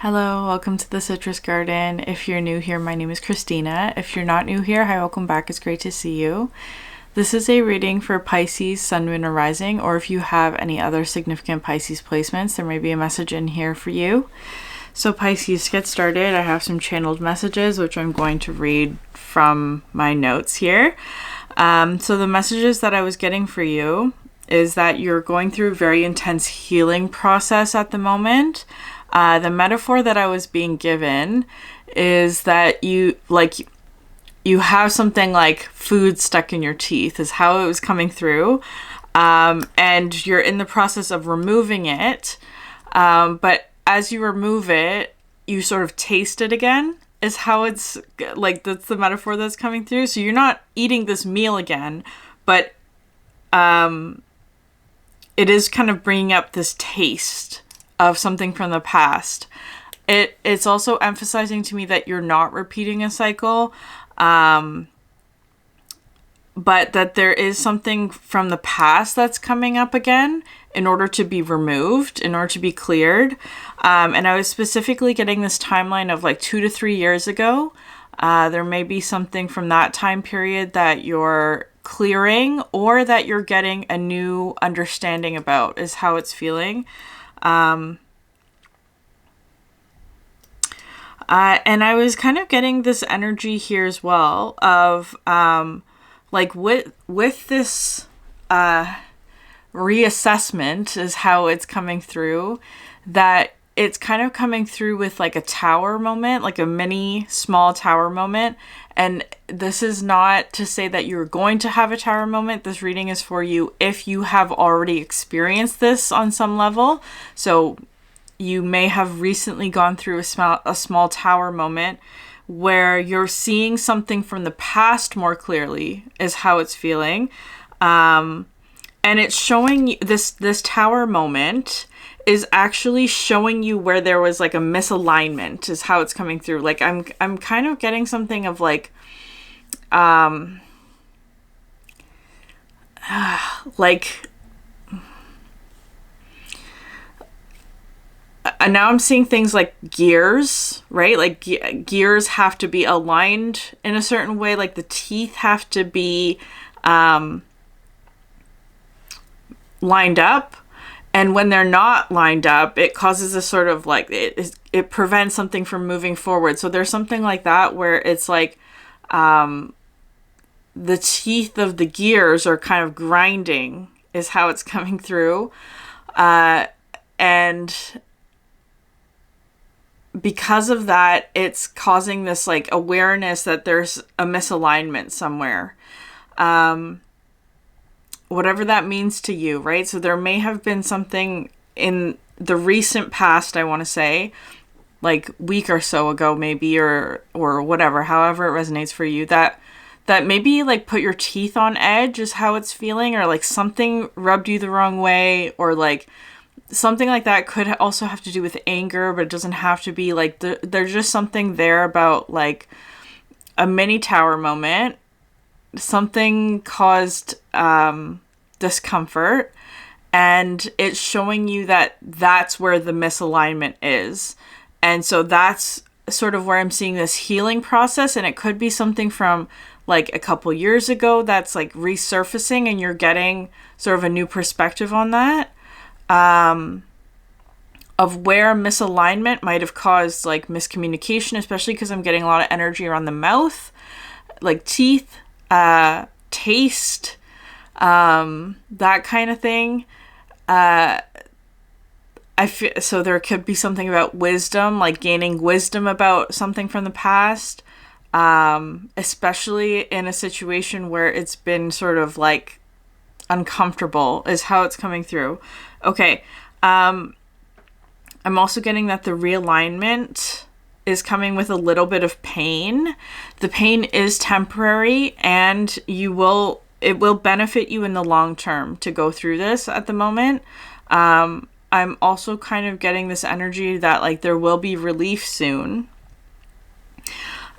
Hello, welcome to the Citrus Garden. If you're new here, my name is Christina. If you're not new here, hi, welcome back. It's great to see you. This is a reading for Pisces, Sun, Moon, or Rising, or if you have any other significant Pisces placements, there may be a message in here for you. So Pisces, to get started, I have some channeled messages, which I'm going to read from my notes here. So the messages that I was getting for you is that you're going through a very intense healing process at the moment. The metaphor that I was being given is that you have something like food stuck in your teeth is how it was coming through. And you're in the process of removing it. But as you remove it, you sort of taste it again is how it's like, that's the metaphor that's coming through. So you're not eating this meal again, but it is kind of bringing up this taste of something from the past. It's also emphasizing to me that you're not repeating a cycle, but that there is something from the past that's coming up again in order to be removed, in order to be cleared. And I was specifically getting this timeline of like 2 to 3 years ago. There may be something from that time period that you're clearing or that you're getting a new understanding about is how it's feeling. And I was kind of getting this energy here as well of, like with this, reassessment is how it's coming through, that it's kind of coming through with like a tower moment, like a mini small tower moment. And this is not to say that you're going to have a tower moment. This reading is for you if you have already experienced this on some level. So you may have recently gone through a small tower moment where you're seeing something from the past more clearly is how it's feeling. And it's showing you this tower moment is actually showing you where there was like a misalignment is how it's coming through. Like I'm kind of getting something of like, like, and now I'm seeing things like gears, right? Like gears have to be aligned in a certain way. Like the teeth have to be, lined up. And when they're not lined up, it causes a sort of like, it prevents something from moving forward. So there's something like that where it's like, the teeth of the gears are kind of grinding is how it's coming through. And because of that, it's causing this like awareness that there's a misalignment somewhere. Whatever that means to you, right? So there may have been something in the recent past, I want to say, like week or so ago maybe, or whatever, however it resonates for you, that maybe like put your teeth on edge is how it's feeling, or like something rubbed you the wrong way, or like something like that. Could also have to do with anger, but it doesn't have to be. Like there's just something there about like a mini tower moment. Something caused discomfort, and it's showing you that that's where the misalignment is. And so that's sort of where I'm seeing this healing process, and it could be something from like a couple years ago that's like resurfacing, and you're getting sort of a new perspective on that, of where misalignment might have caused like miscommunication, especially because I'm getting a lot of energy around the mouth, like teeth, taste, that kind of thing. I feel so there could be something about wisdom, like gaining wisdom about something from the past, especially in a situation where it's been sort of like uncomfortable is how it's coming through. Okay. I'm also getting that the realignment is coming with a little bit of pain. The pain is temporary, and it will benefit you in the long term to go through this at the moment. I'm also kind of getting this energy that like there will be relief soon.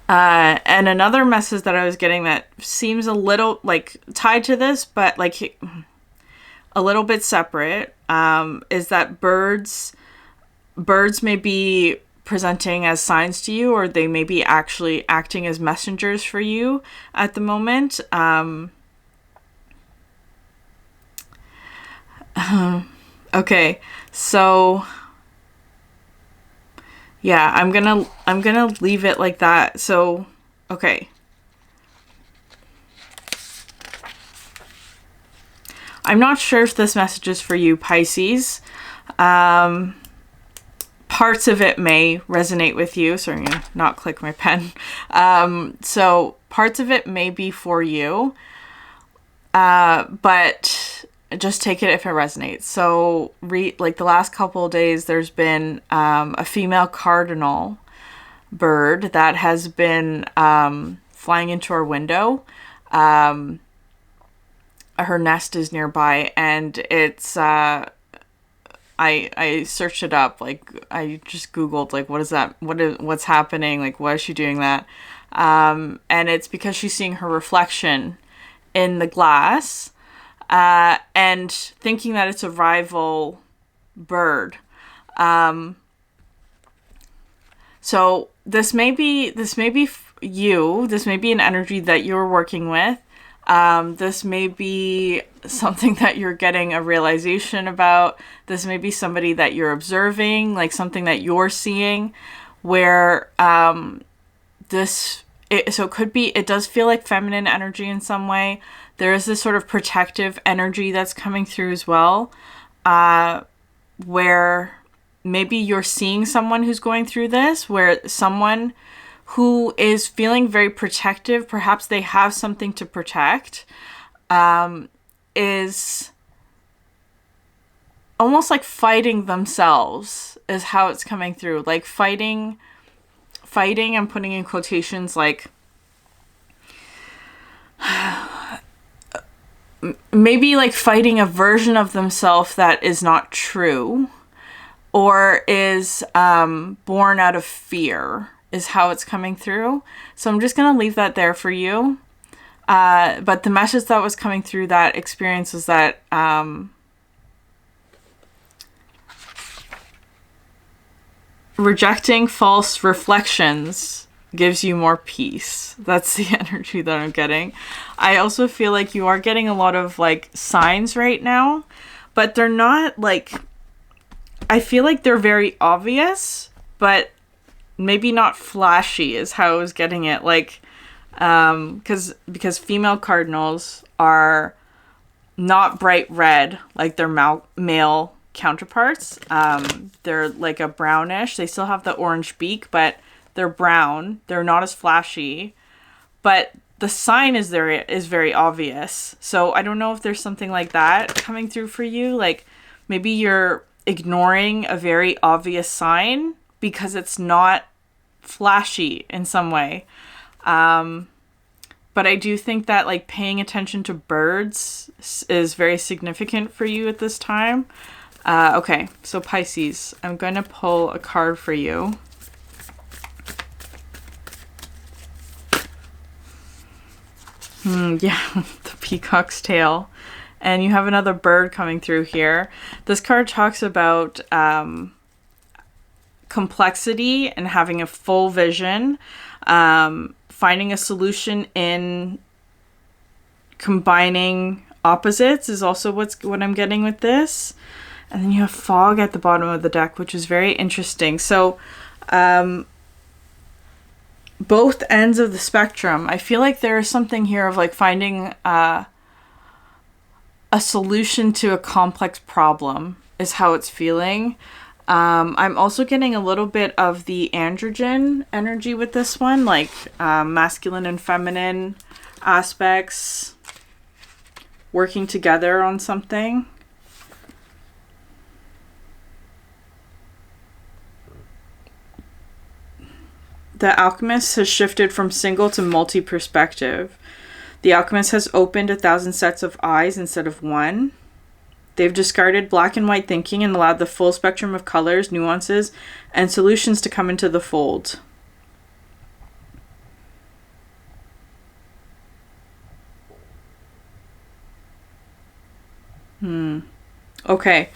And another message that I was getting that seems a little like tied to this, but like a little bit separate, is that birds may be presenting as signs to you, or they may be actually acting as messengers for you at the moment. Okay, so yeah, I'm gonna leave it like that. So, okay. I'm not sure if this message is for you, Pisces. Parts of it may resonate with you. Sorry, I'm gonna not click my pen. So parts of it may be for you, but just take it if it resonates. So like the last couple of days, there's been a female cardinal bird that has been flying into our window. Her nest is nearby, and it's I searched it up. Like, I just Googled, like, what is that? What's happening? Like, why is she doing that? And it's because she's seeing her reflection in the glass, and thinking that it's a rival bird. So this may be you. This may be an energy that you're working with. This may be something that you're getting a realization about. This may be somebody that you're observing, like something that you're seeing, where so it could be, it does feel like feminine energy in some way. There is this sort of protective energy that's coming through as well, where maybe you're seeing someone who's going through this, where someone who is feeling very protective, perhaps they have something to protect, is almost like fighting themselves, is how it's coming through. Like fighting, I'm putting in quotations, like maybe like fighting a version of themselves that is not true, or is born out of fear, is how it's coming through. So I'm just going to leave that there for you. But the message that was coming through that experience was that rejecting false reflections gives you more peace. That's the energy that I'm getting. I also feel like you are getting a lot of like signs right now, but they're not like, I feel like they're very obvious, but maybe not flashy is how I was getting it. Like, because female cardinals are not bright red like their male counterparts. They're like a brownish. They still have the orange beak, but they're brown. They're not as flashy, but the sign is very obvious. So I don't know if there's something like that coming through for you. Like maybe you're ignoring a very obvious sign because it's not flashy in some way. But I do think that like paying attention to birds is very significant for you at this time. Okay, so Pisces, I'm going to pull a card for you. Yeah, the peacock's tail. And you have another bird coming through here. This card talks about complexity and having a full vision, finding a solution in combining opposites is also what I'm getting with this. And then you have fog at the bottom of the deck, which is very interesting. So both ends of the spectrum, I feel like there is something here of like finding a solution to a complex problem is how it's feeling. I'm also getting a little bit of the androgen energy with this one, like masculine and feminine aspects working together on something. The alchemist has shifted from single to multi-perspective. The alchemist has opened 1,000 sets of eyes instead of one. They've discarded black and white thinking and allowed the full spectrum of colors, nuances, and solutions to come into the fold. Okay.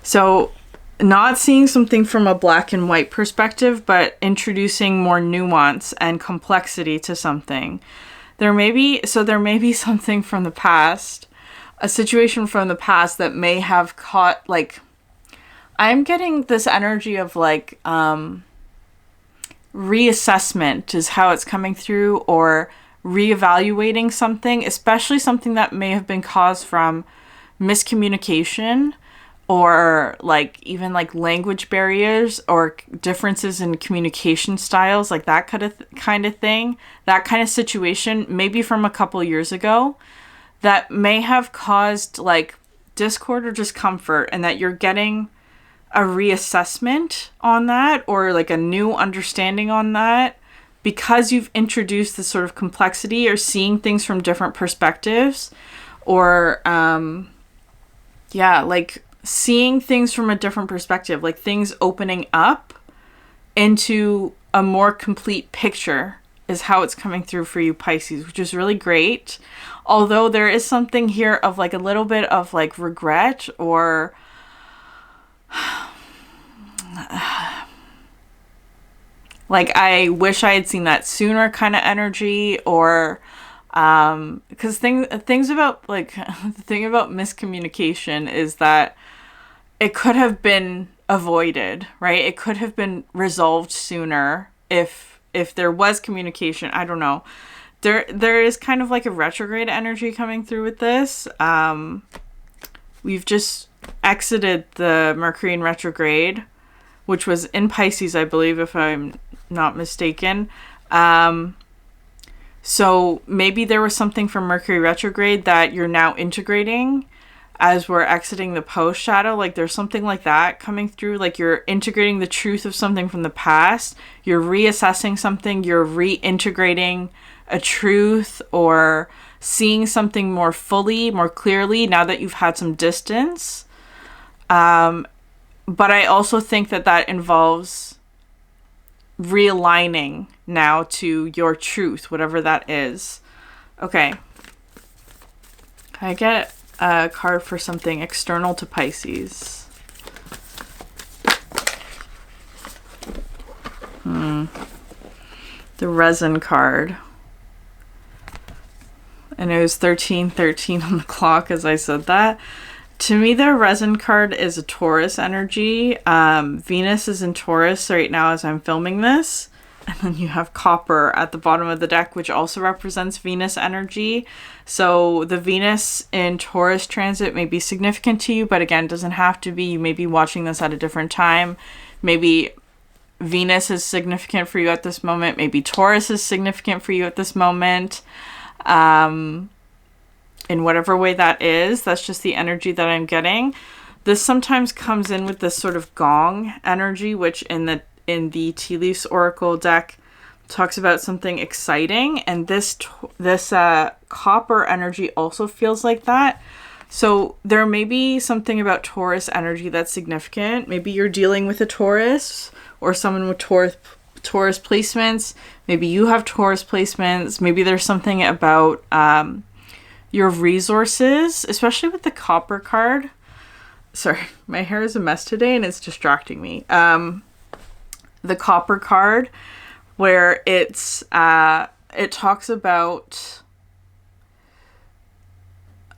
So not seeing something from a black and white perspective, but introducing more nuance and complexity to something. There may be something from the past, a situation from the past that may have caught, like, I'm getting this energy of like reassessment is how it's coming through, or reevaluating something, especially something that may have been caused from miscommunication, or like even like language barriers or differences in communication styles, like that kind of thing, that kind of situation, maybe from a couple years ago, that may have caused like discord or discomfort, and that you're getting a reassessment on that, or like a new understanding on that, because you've introduced this sort of complexity, or seeing things from different perspectives, or like seeing things from a different perspective, like things opening up into a more complete picture is how it's coming through for you, Pisces, which is really great. Although there is something here of like a little bit of like regret, or like I wish I had seen that sooner kind of energy, or because things about like the thing about miscommunication is that it could have been avoided, right? It could have been resolved sooner if there was communication. I don't know. There is kind of like a retrograde energy coming through with this. We've just exited the Mercury in retrograde, which was in Pisces, I believe, if I'm not mistaken. So maybe there was something from Mercury retrograde that you're now integrating as we're exiting the post shadow. Like there's something like that coming through, like you're integrating the truth of something from the past, you're reassessing something, you're reintegrating a truth, or seeing something more fully, more clearly now that you've had some distance. But I also think that involves realigning now to your truth, whatever that is. Okay. Can I get a card for something external to Pisces? The resin card. And it was 13:13 on the clock as I said that. To me, the resin card is a Taurus energy. Venus is in Taurus right now as I'm filming this. And then you have copper at the bottom of the deck, which also represents Venus energy. So the Venus in Taurus transit may be significant to you, but again, doesn't have to be. You may be watching this at a different time. Maybe Venus is significant for you at this moment. Maybe Taurus is significant for you at this moment. In whatever way that is, that's just the energy that I'm getting. This sometimes comes in with this sort of gong energy, which in the Tea Leaves Oracle deck talks about something exciting, and this copper energy also feels like that. So there may be something about Taurus energy that's significant. Maybe you're dealing with a Taurus or someone with Taurus placements. Maybe you have Taurus placements. Maybe there's something about your resources, especially with the copper card. Sorry, my hair is a mess today and it's distracting me. The copper card, where it talks about,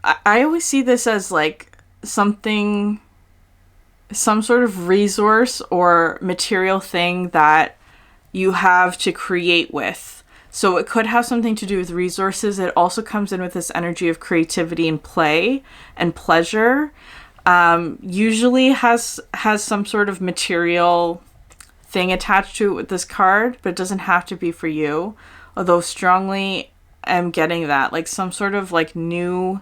I always see this as like some sort of resource or material thing that you have to create with. So it could have something to do with resources. It also comes in with this energy of creativity and play and pleasure. Usually has some sort of material thing attached to it with this card, but it doesn't have to be for you. Although strongly am getting that, like some sort of like new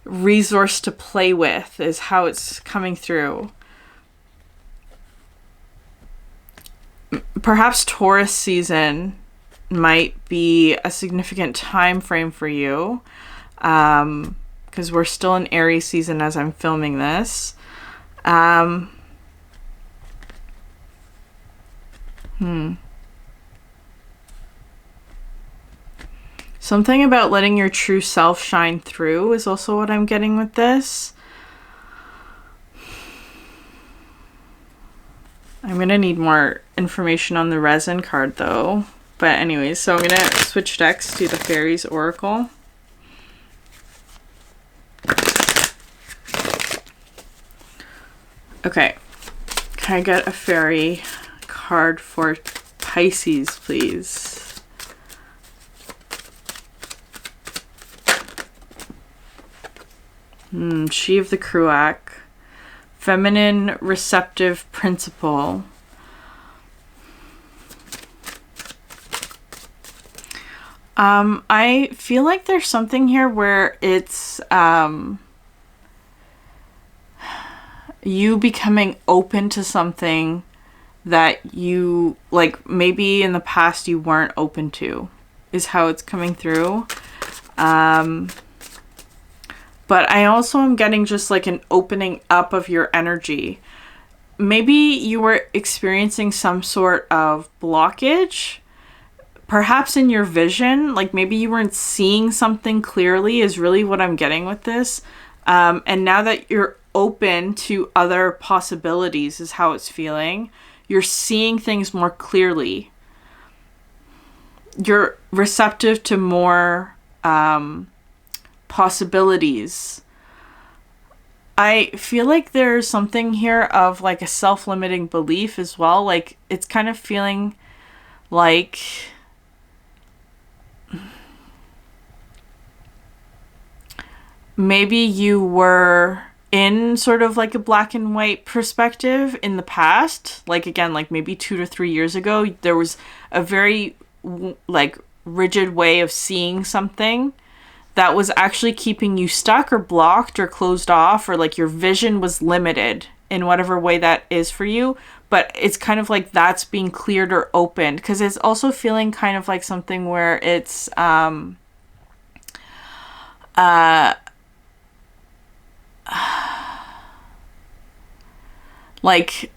resource to play with is how it's coming through. Perhaps Taurus season might be a significant time frame for you, because we're still in Aries season as I'm filming this. Something about letting your true self shine through is also what I'm getting with this. I'm going to need more information on the resin card though. But anyways, so I'm going to switch decks to the Faeries Oracle. Okay. Can I get a fairy card for Pisces, please? She of the Kruak. Feminine receptive principle. I feel like there's something here where it's you becoming open to something that you, like, maybe in the past you weren't open to, is how it's coming through. But I also am getting just like an opening up of your energy. Maybe you were experiencing some sort of blockage, perhaps in your vision. Like maybe you weren't seeing something clearly is really what I'm getting with this. And now that you're open to other possibilities is how it's feeling. You're seeing things more clearly. You're receptive to more possibilities. I feel like there's something here of like a self-limiting belief as well. Like it's kind of feeling like maybe you were in sort of like a black and white perspective in the past. Like again, like maybe 2 to 3 years ago, there was a very like rigid way of seeing something that was actually keeping you stuck or blocked or closed off, or like your vision was limited in whatever way that is for you. But it's kind of like that's being cleared or opened, because it's also feeling kind of like something where it's like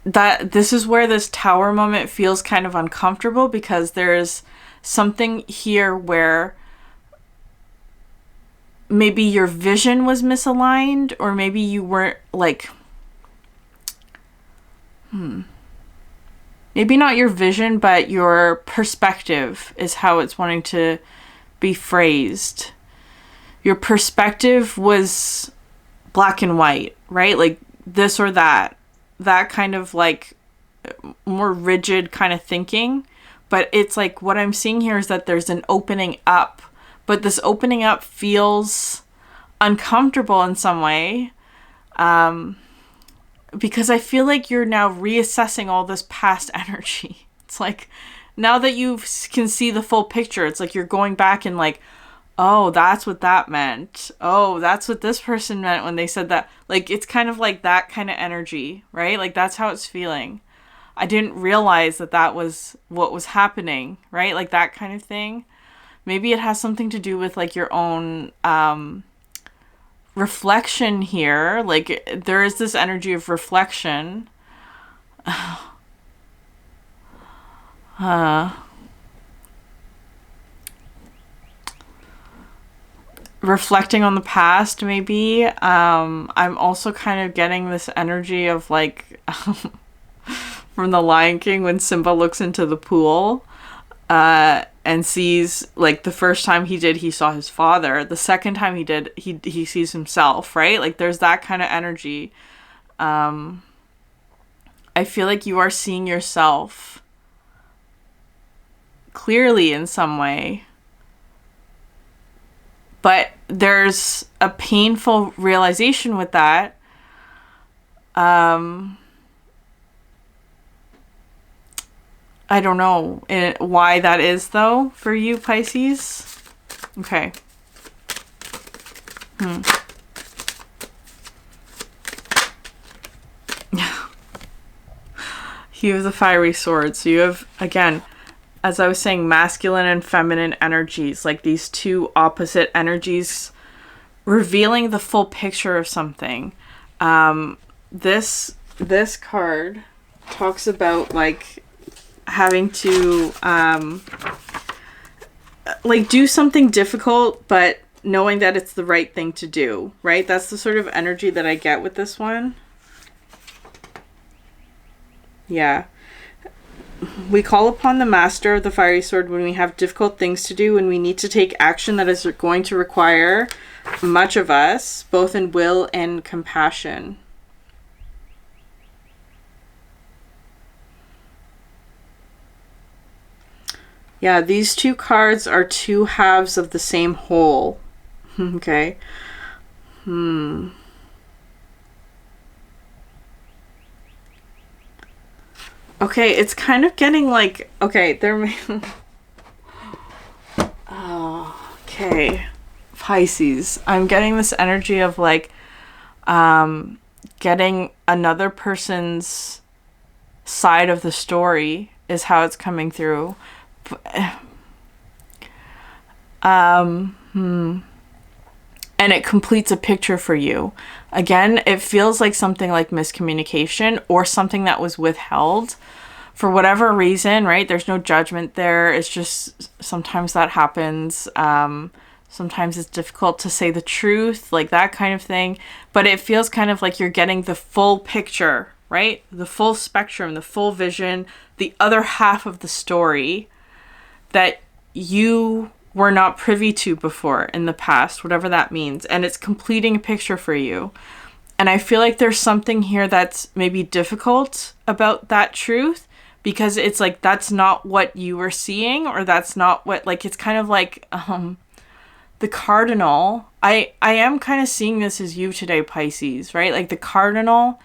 that this is where this tower moment feels kind of uncomfortable, because there's something here where maybe your vision was misaligned, or maybe you weren't like maybe not your vision, but your perspective is how it's wanting to be phrased. Your perspective was black and white, right? Like this or that kind of like more rigid kind of thinking. But it's like what I'm seeing here is that there's an opening up, but this opening up feels uncomfortable in some way, because I feel like you're now reassessing all this past energy. It's like now that you can see the full picture, it's like you're going back and like, oh, that's what that meant. Oh, that's what this person meant when they said that. Like, it's kind of like that kind of energy, right? Like, that's how it's feeling. I didn't realize that that was what was happening, right? Like, that kind of thing. Maybe it has something to do with, like, your own reflection here. Like, there is this energy of reflection. Reflecting on the past, maybe. I'm also kind of getting this energy of like from the Lion King when Simba looks into the pool and sees, like, the first time he saw his father. The second time he sees himself, right? Like there's that kind of energy. I feel like you are seeing yourself clearly in some way. But there's a painful realization with that. I don't know why that is, though, for you, Pisces. Okay. You have the fiery sword. So you have, again, as I was saying, masculine and feminine energies, like these two opposite energies revealing the full picture of something. This card talks about like having to like do something difficult, but knowing that it's the right thing to do, right? That's the sort of energy that I get with this one. Yeah. We call upon the master of the fiery sword when we have difficult things to do, when we need to take action that is going to require much of us, both in will and compassion. Yeah, these two cards are two halves of the same whole. Okay. Okay, it's kind of getting like, okay, there. Oh, okay. Pisces. I'm getting this energy of like, getting another person's side of the story is how it's coming through. And it completes a picture for you. Again, it feels like something like miscommunication or something that was withheld for whatever reason, right? There's no judgment there. It's just sometimes that happens. Sometimes it's difficult to say the truth, like that kind of thing. But it feels kind of like you're getting the full picture, right? The full spectrum, the full vision, the other half of the story that you were not privy to before in the past, whatever that means. And it's completing a picture for you. And I feel like there's something here that's maybe difficult about that truth, because it's like, that's not what you were seeing, or that's not what, like, it's kind of like, the cardinal. I am kind of seeing this as you today, Pisces, right? Like the cardinal,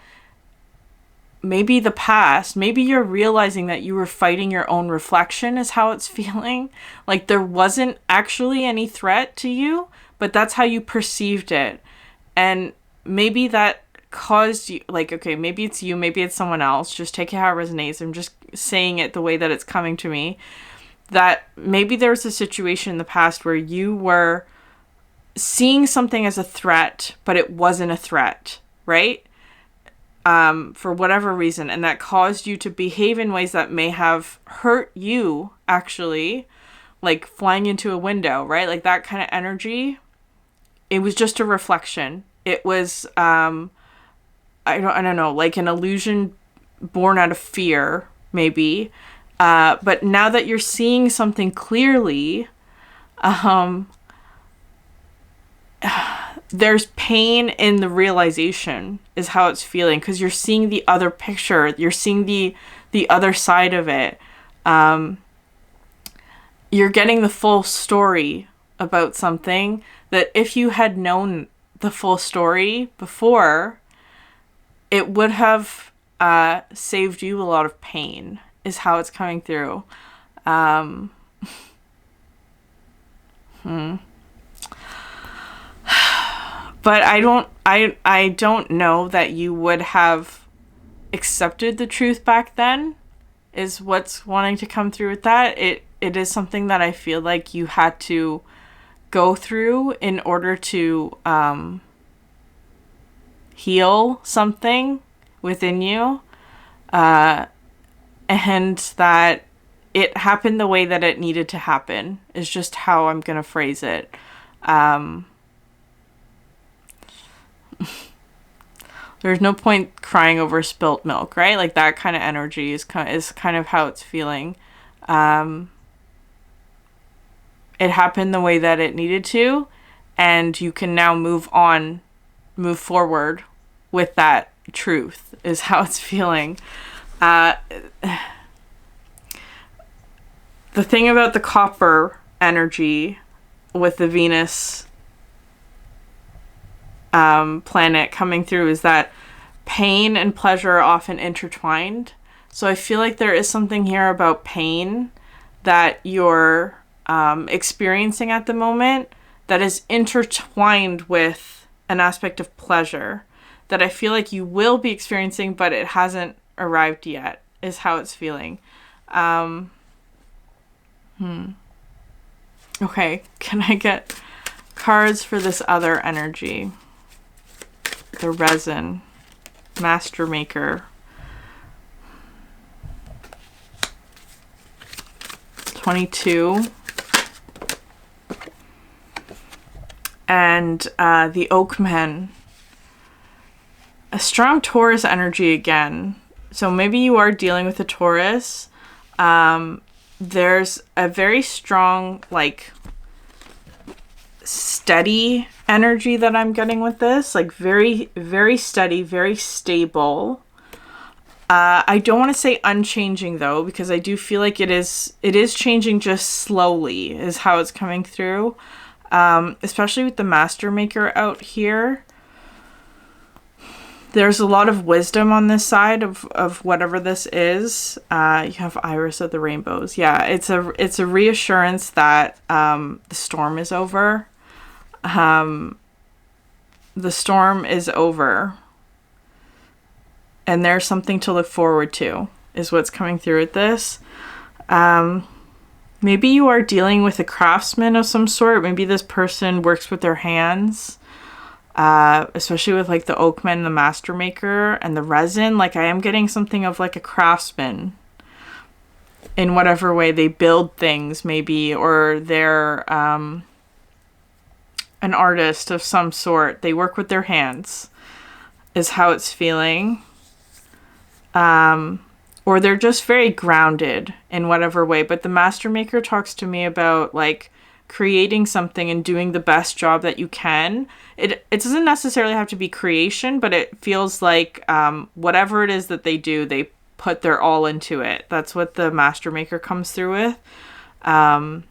maybe the past, maybe you're realizing that you were fighting your own reflection is how it's feeling. Like there wasn't actually any threat to you, but that's how you perceived it. And maybe that caused you, like, okay, maybe it's you, maybe it's someone else. Just take it how it resonates. I'm just saying it the way that it's coming to me. That maybe there was a situation in the past where you were seeing something as a threat, but it wasn't a threat, right? For whatever reason, and that caused you to behave in ways that may have hurt you, actually, like flying into a window, right? Like that kind of energy. It was just a reflection. It was, I don't know, like an illusion born out of fear, maybe. But now that you're seeing something clearly, there's pain in the realization is how it's feeling, because you're seeing the other picture. You're seeing the other side of it. You're getting the full story about something that if you had known the full story before, it would have saved you a lot of pain, is how it's coming through. But I don't know that you would have accepted the truth back then, is what's wanting to come through with that. It is something that I feel like you had to go through in order to heal something within you. And that it happened the way that it needed to happen is just how I'm going to phrase it. There's no point crying over spilt milk, right? Like that kind of energy is kind of how it's feeling. It happened the way that it needed to, and you can now move forward with that truth, is how it's feeling. The thing about the copper energy with the Venus planet coming through is that pain and pleasure are often intertwined. So I feel like there is something here about pain that you're experiencing at the moment that is intertwined with an aspect of pleasure that I feel like you will be experiencing, but it hasn't arrived yet, is how it's feeling. Okay, can I get cards for this other energy? The resin, master maker. 22. And the Oakman. A strong Taurus energy again. So maybe you are dealing with a Taurus. There's a very strong, like, steady energy that I'm getting with this. Like, very, very steady, very stable. I don't want to say unchanging, though, because I do feel like it is changing just slowly is how it's coming through. Especially with the Master Maker out here. There's a lot of wisdom on this side of whatever this is. You have Iris of the Rainbows. Yeah, it's a reassurance that the storm is over. The storm is over. And there's something to look forward to, is what's coming through with this. Maybe you are dealing with a craftsman of some sort. Maybe this person works with their hands. Especially with like the oakman, the master maker, and the resin. Like, I am getting something of like a craftsman in whatever way they build things, maybe, or they're an artist of some sort. They work with their hands is how it's feeling. Or they're just very grounded in whatever way. But the master maker talks to me about like creating something and doing the best job that you can. It doesn't necessarily have to be creation, but it feels like whatever it is that they do, they put their all into it. That's what the master maker comes through with. And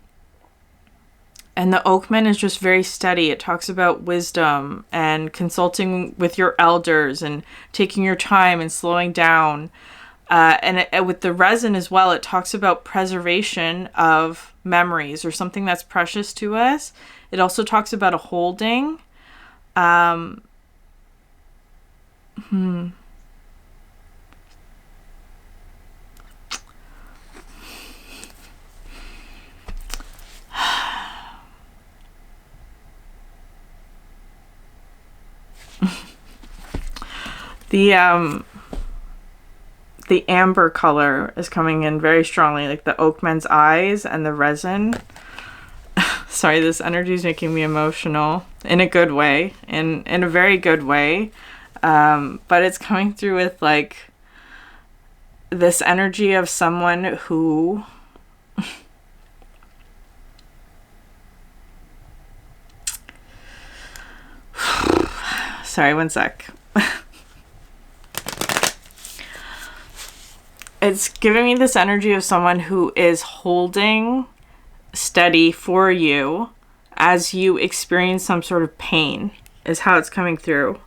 the oakman is just very steady. It talks about wisdom and consulting with your elders and taking your time and slowing down. With the resin as well, it talks about preservation of memories or something that's precious to us. It also talks about a holding. The amber color is coming in very strongly, like the oakman's eyes and the resin. Sorry, this energy is making me emotional in a good way, in a very good way. But it's coming through with like this energy of someone who sorry, one sec. It's giving me this energy of someone who is holding steady for you as you experience some sort of pain, is how it's coming through.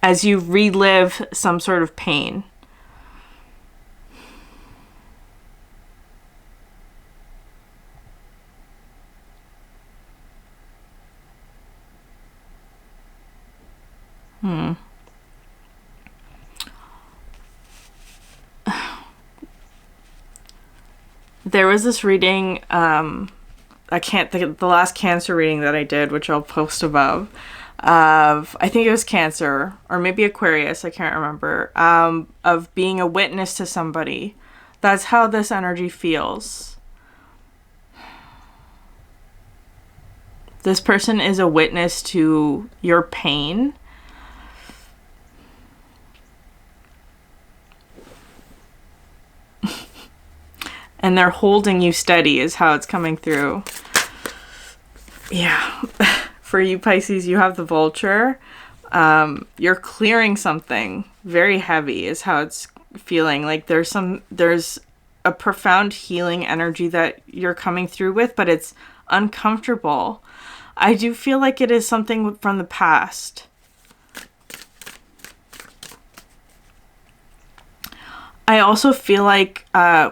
As you relive some sort of pain. There was this reading, I can't think of the last Cancer reading that I did, which I'll post above, of, I think it was Cancer, or maybe Aquarius, I can't remember, of being a witness to somebody. That's how this energy feels. This person is a witness to your pain. And they're holding you steady is how it's coming through. Yeah. For you Pisces, you have the vulture. You're clearing something very heavy is how it's feeling. Like there's a profound healing energy that you're coming through with, but it's uncomfortable. I do feel like it is something from the past. I also feel like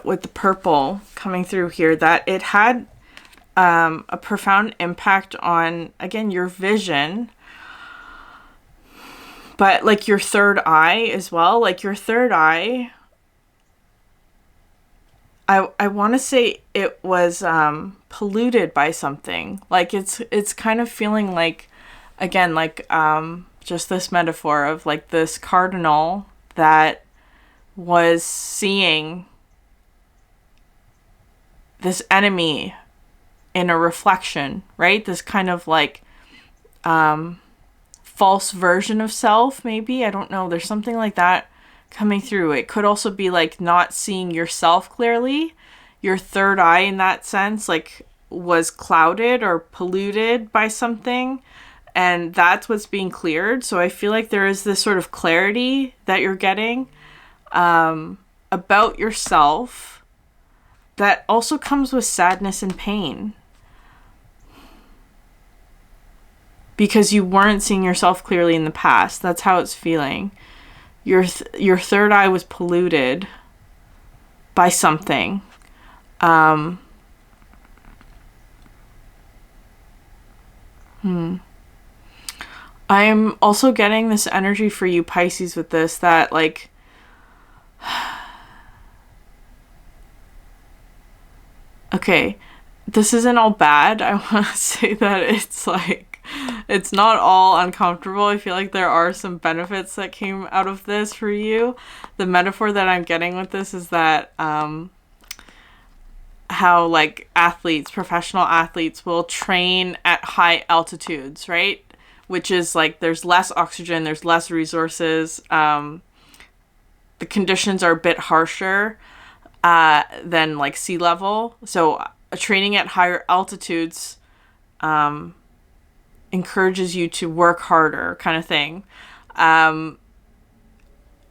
with the purple coming through here that it had a profound impact on, again, your vision, but like your third eye as well. Like your third eye, I want to say it was polluted by something. Like it's kind of feeling like, again, like just this metaphor of like this cardinal that was seeing this enemy in a reflection, right? This kind of like false version of self, maybe. I don't know. There's something like that coming through. It could also be like not seeing yourself clearly. Your third eye in that sense, like, was clouded or polluted by something, and that's what's being cleared. So I feel like there is this sort of clarity that you're getting about yourself that also comes with sadness and pain, because you weren't seeing yourself clearly in the past. That's how it's feeling. Your third eye was polluted by something. I'm also getting this energy for you, Pisces, with this, that, like, okay, this isn't all bad. I want to say that it's like, it's not all uncomfortable. I feel like there are some benefits that came out of this for you. The metaphor that I'm getting with this is that, how, like, athletes, professional athletes will train at high altitudes, right? Which is like, there's less oxygen, there's less resources. The conditions are a bit harsher than like sea level. So training at higher altitudes encourages you to work harder, kind of thing. And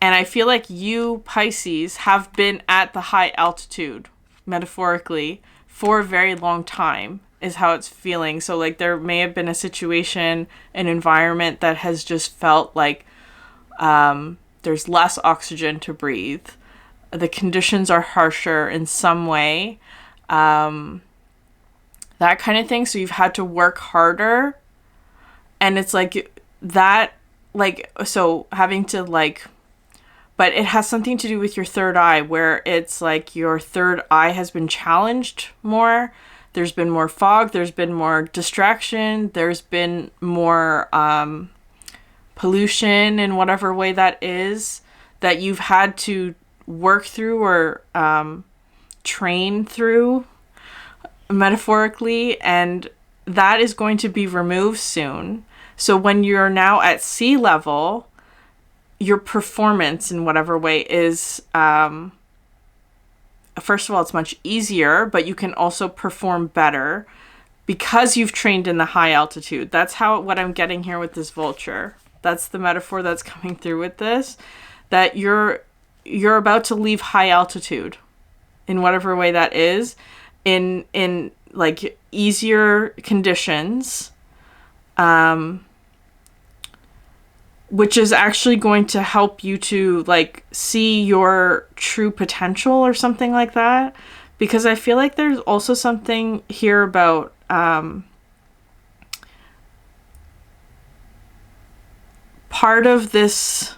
I feel like you, Pisces, have been at the high altitude, metaphorically, for a very long time, is how it's feeling. So, like, there may have been a situation, an environment that has just felt like there's less oxygen to breathe. The conditions are harsher in some way. That kind of thing. So you've had to work harder. And it's like that, like, so having to, like, but it has something to do with your third eye, where it's like your third eye has been challenged more. There's been more fog. There's been more distraction. There's been more pollution in whatever way that is, that you've had to work through or train through, metaphorically. And that is going to be removed soon. So when you're now at sea level, your performance in whatever way is, first of all, it's much easier, but you can also perform better because you've trained in the high altitude. That's what I'm getting here with this vulture. That's the metaphor that's coming through with this, that you're about to leave high altitude in whatever way that is, in like easier conditions, which is actually going to help you to, like, see your true potential or something like that. Because I feel like there's also something here about part of this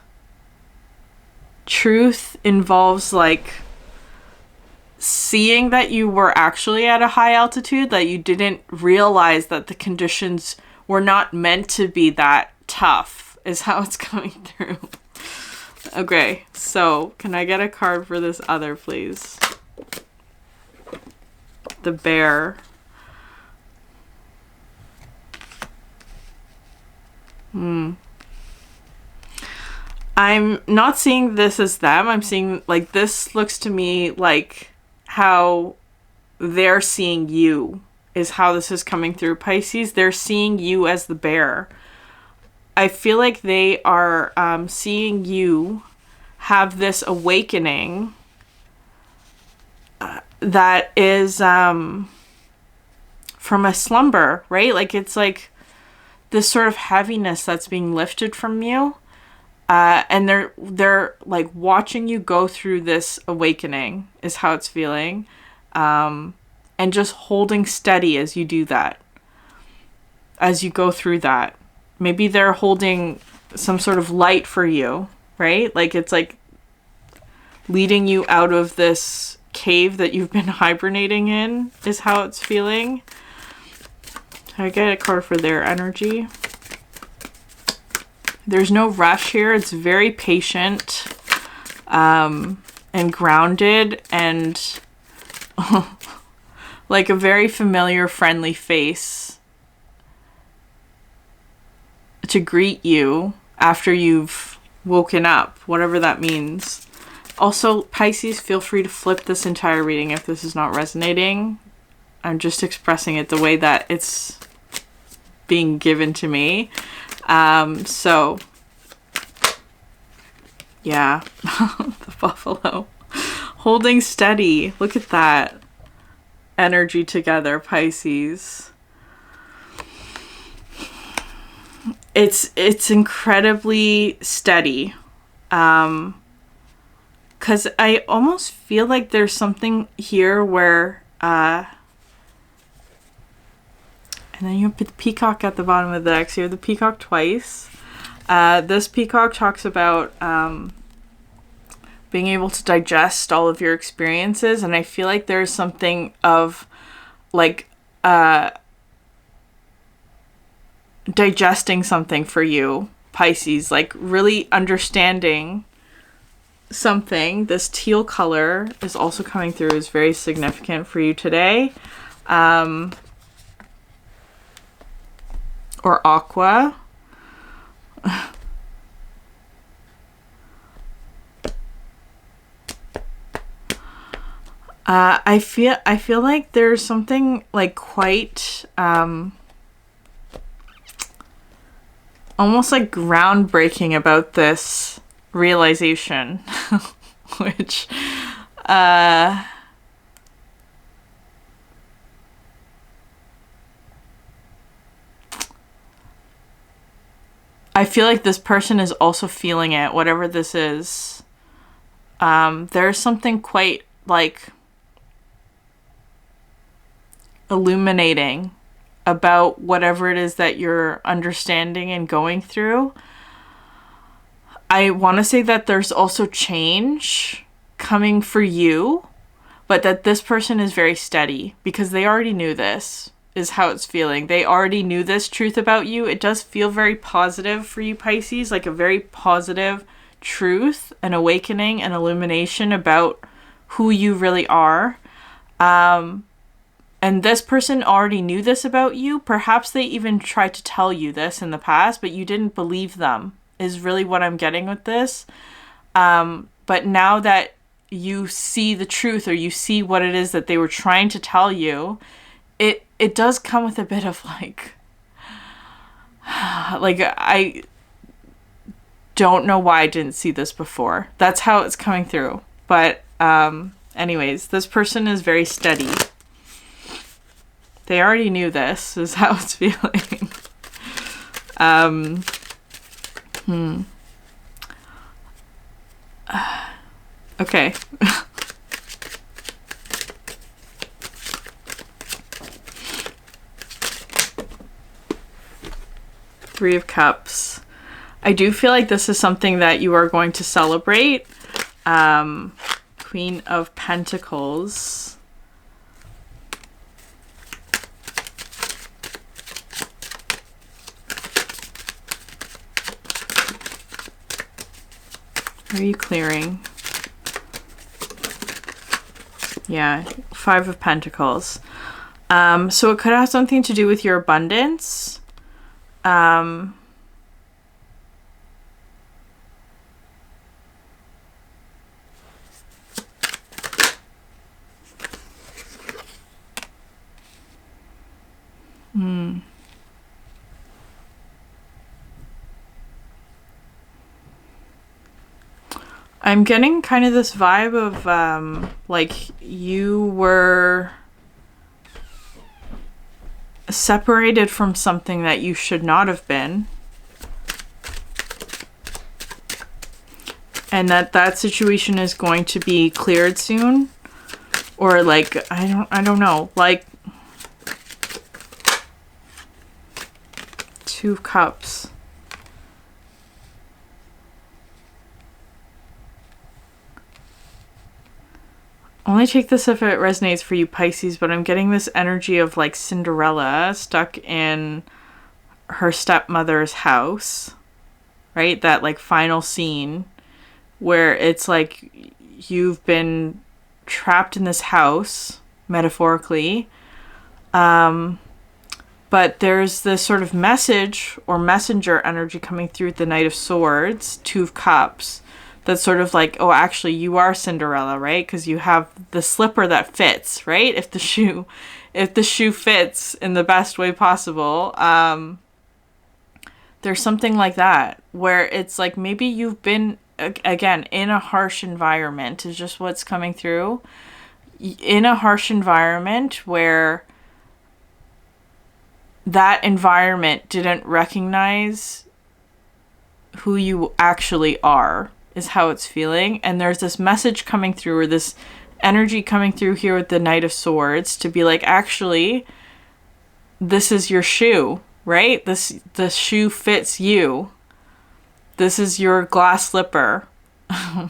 truth involves, like, seeing that you were actually at a high altitude, that you didn't realize that the conditions were not meant to be that tough, is how it's coming through. Okay, so can I get a card for this other, please? The bear. I'm not seeing this as them. I'm seeing, like, this looks to me like how they're seeing you, is how this is coming through, Pisces. They're seeing you as the bear. I feel like they are seeing you have this awakening that is from a slumber, right? Like, it's like this sort of heaviness that's being lifted from you. And they're like watching you go through this awakening, is how it's feeling. And just holding steady as you do that, as you go through that. Maybe they're holding some sort of light for you, right? Like, it's like leading you out of this cave that you've been hibernating in, is how it's feeling. Can I get a card for their energy? There's no rush here. It's very patient and grounded, and like a very familiar, friendly face to greet you after you've woken up, whatever that means. Also, Pisces, feel free to flip this entire reading if this is not resonating. I'm just expressing it the way that it's being given to me. So, yeah, the buffalo. Holding steady. Look at that energy together, Pisces. It's incredibly steady. Because I almost feel like there's something here where, and then you have the peacock at the bottom of the deck. So you have the peacock twice. This peacock talks about being able to digest all of your experiences. And I feel like there's something of like digesting something for you, Pisces. Like really understanding something. This teal color is also coming through, is very significant for you today. Or aqua. I feel like there's something like quite almost like groundbreaking about this realization, which I feel like this person is also feeling it, whatever this is. There's something quite like illuminating about whatever it is that you're understanding and going through. I want to say that there's also change coming for you, but that this person is very steady because they already knew this is how it's feeling. They already knew this truth about you. It does feel very positive for you, Pisces, like a very positive truth, an awakening, an illumination about who you really are. And this person already knew this about you. Perhaps they even tried to tell you this in the past, but you didn't believe them, is really what I'm getting with this. But now that you see the truth, or you see what it is that they were trying to tell you, it does come with a bit of like I don't know why I didn't see this before. That's how it's coming through. But anyways, this person is very steady. They already knew this is how it's feeling. Okay. Three of Cups. I do feel like this is something that you are going to celebrate. Queen of Pentacles. What are you clearing? Yeah, Five of Pentacles. So it could have something to do with your abundance. I'm getting kind of this vibe of like you were separated from something that you should not have been, and that situation is going to be cleared soon, or like I don't know, like Two of Cups. Only take this if it resonates for you, Pisces, but I'm getting this energy of like Cinderella stuck in her stepmother's house, right? That like final scene where it's like you've been trapped in this house, metaphorically, but But there's this sort of message or messenger energy coming through with the Knight of Swords, Two of Cups. That's sort of like, oh, actually, you are Cinderella, right? Because you have the slipper that fits, right? If the shoe fits in the best way possible, there's something like that where it's like maybe you've been, again, in a harsh environment is just what's coming through. In a harsh environment where that environment didn't recognize who you actually are, is how it's feeling. And there's this message coming through, or this energy coming through here with the Knight of Swords to be like, actually, this is your shoe, right? The shoe fits you. This is your glass slipper. I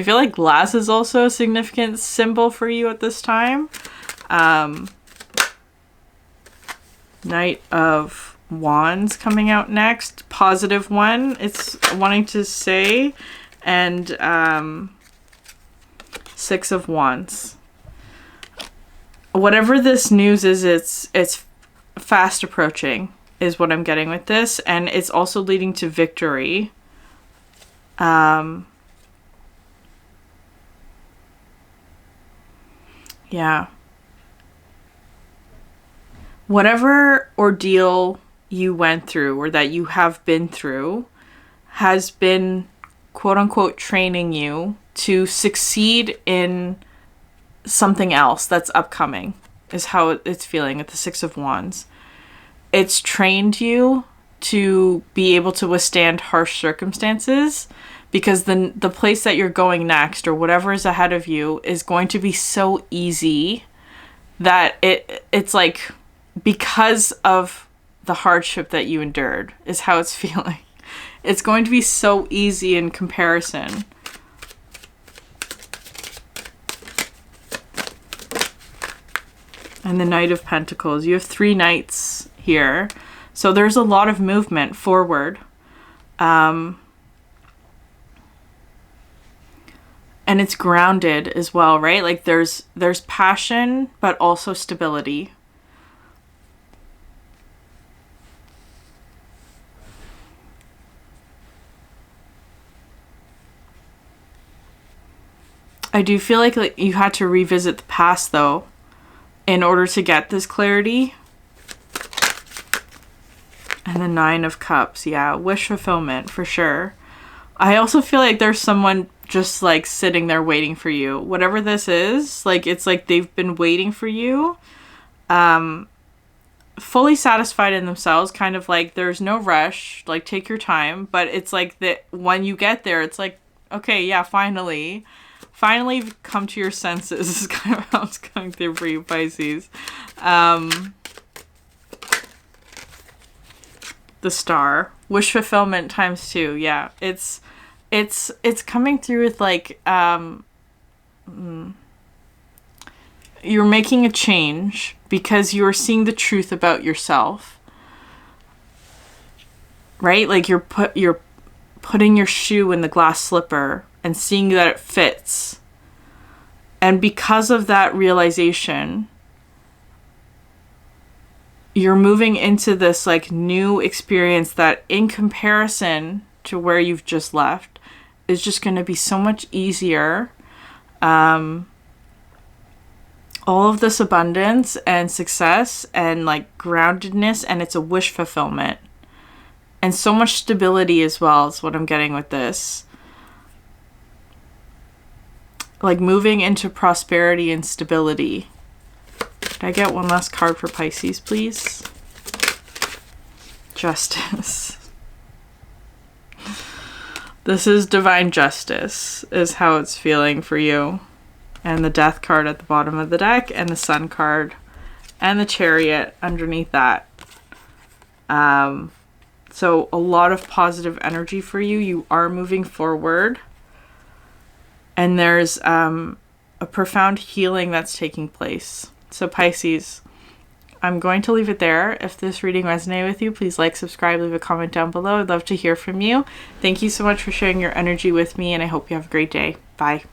feel like glass is also a significant symbol for you at this time. Knight of Wands coming out next. Positive one, it's wanting to say. And Six of Wands. Whatever this news is, it's fast approaching is what I'm getting with this. And it's also leading to victory. Yeah. Whatever ordeal you went through or that you have been through has been, quote unquote, training you to succeed in something else that's upcoming, is how it's feeling with the Six of Wands. It's trained you to be able to withstand harsh circumstances, because the place that you're going next or whatever is ahead of you is going to be so easy that it's like, because of the hardship that you endured is how it's feeling. It's going to be so easy in comparison. And the Knight of Pentacles. You have 3 knights here. So there's a lot of movement forward. And it's grounded as well, right? Like there's passion, but also stability. I do feel like you had to revisit the past, though, in order to get this clarity. And the Nine of Cups. Yeah, wish fulfillment for sure. I also feel like there's someone just like sitting there waiting for you. Whatever this is, like it's like they've been waiting for you. Fully satisfied in themselves, kind of like there's no rush, like take your time. But it's like that when you get there, it's like, okay, yeah, finally you've come to your senses. This is kind of how it's coming through for you, Pisces. The Star. Wish fulfillment times 2. Yeah, it's coming through with like you're making a change because you're seeing the truth about yourself, right? Like you're putting your shoe in the glass slipper and seeing that it fits, and because of that realization, you're moving into this like new experience that, in comparison to where you've just left, is just going to be so much easier. All of this abundance and success and like groundedness, and it's a wish fulfillment. And so much stability as well is what I'm getting with this. Like moving into prosperity and stability. Can I get one last card for Pisces, please? Justice. This is divine justice, is how it's feeling for you. And the Death card at the bottom of the deck, and the Sun card, and the Chariot underneath that. So a lot of positive energy for you. You are moving forward. And there's a profound healing that's taking place. So Pisces, I'm going to leave it there. If this reading resonated with you, please like, subscribe, leave a comment down below. I'd love to hear from you. Thank you so much for sharing your energy with me, and I hope you have a great day. Bye.